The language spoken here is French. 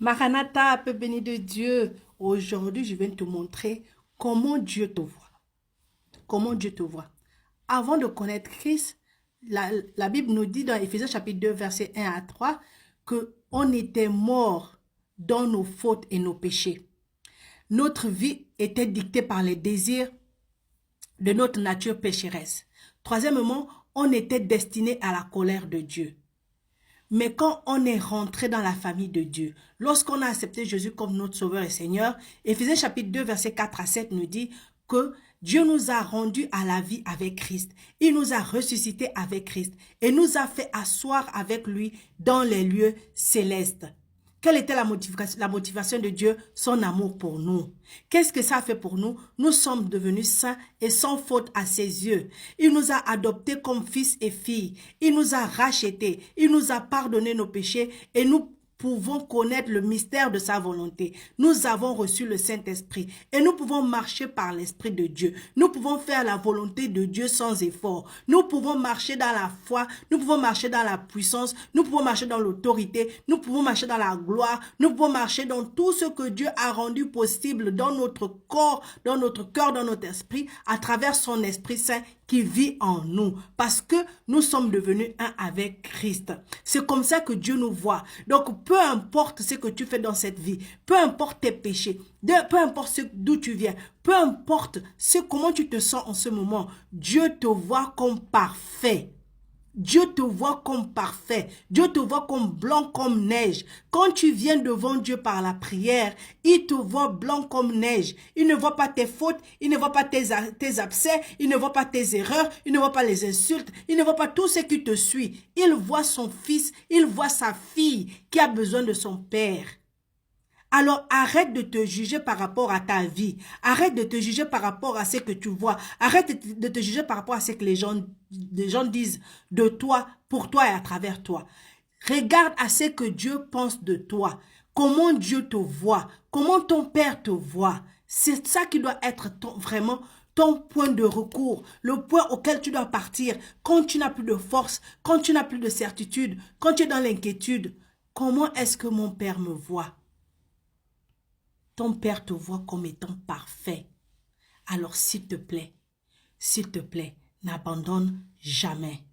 Maranatha, peu béni de Dieu. Aujourd'hui, je viens te montrer comment Dieu te voit. Comment Dieu te voit. Avant de connaître Christ, la Bible nous dit dans Éphésiens chapitre 2, versets 1 à 3, qu'on était mort dans nos fautes et nos péchés. Notre vie était dictée par les désirs de notre nature pécheresse. Troisièmement, on était destiné à la colère de Dieu. Mais quand on est rentré dans la famille de Dieu, lorsqu'on a accepté Jésus comme notre Sauveur et Seigneur, Éphésiens chapitre 2, versets 4 à 7 nous dit que Dieu nous a rendus à la vie avec Christ. Il nous a ressuscités avec Christ et nous a fait asseoir avec lui dans les lieux célestes. Quelle était la motivation de Dieu? Son amour pour nous. Qu'est-ce que ça a fait pour nous? Nous sommes devenus saints et sans faute à ses yeux. Il nous a adoptés comme fils et filles. Il nous a rachetés. Il nous a pardonné nos péchés et nous pouvons connaître le mystère de sa volonté. Nous avons reçu le Saint-Esprit et nous pouvons marcher par l'Esprit de Dieu. Nous pouvons faire la volonté de Dieu sans effort. Nous pouvons marcher dans la foi, nous pouvons marcher dans la puissance, nous pouvons marcher dans l'autorité, nous pouvons marcher dans la gloire, nous pouvons marcher dans tout ce que Dieu a rendu possible dans notre corps, dans notre cœur, dans notre esprit, à travers son Esprit Saint qui vit en nous, parce que nous sommes devenus un avec Christ. C'est comme ça que Dieu nous voit. Donc, peu importe ce que tu fais dans cette vie, peu importe tes péchés, peu importe d'où tu viens, peu importe comment tu te sens en ce moment, Dieu te voit comme parfait. Dieu te voit comme parfait. Dieu te voit comme blanc comme neige. Quand tu viens devant Dieu par la prière, il te voit blanc comme neige. Il ne voit pas tes fautes, il ne voit pas tes abcès, il ne voit pas tes erreurs, il ne voit pas les insultes, il ne voit pas tout ce qui te suit. Il voit son fils, il voit sa fille qui a besoin de son père. Alors arrête de te juger par rapport à ta vie. Arrête de te juger par rapport à ce que tu vois. Arrête de te juger par rapport à ce que les gens disent de toi, pour toi et à travers toi. Regarde à ce que Dieu pense de toi. Comment Dieu te voit. Comment ton Père te voit. C'est ça qui doit être vraiment ton point de recours. Le point auquel tu dois partir quand tu n'as plus de force, quand tu n'as plus de certitude, quand tu es dans l'inquiétude. Comment est-ce que mon Père me voit? Ton Père te voit comme étant parfait. Alors s'il te plaît, n'abandonne jamais.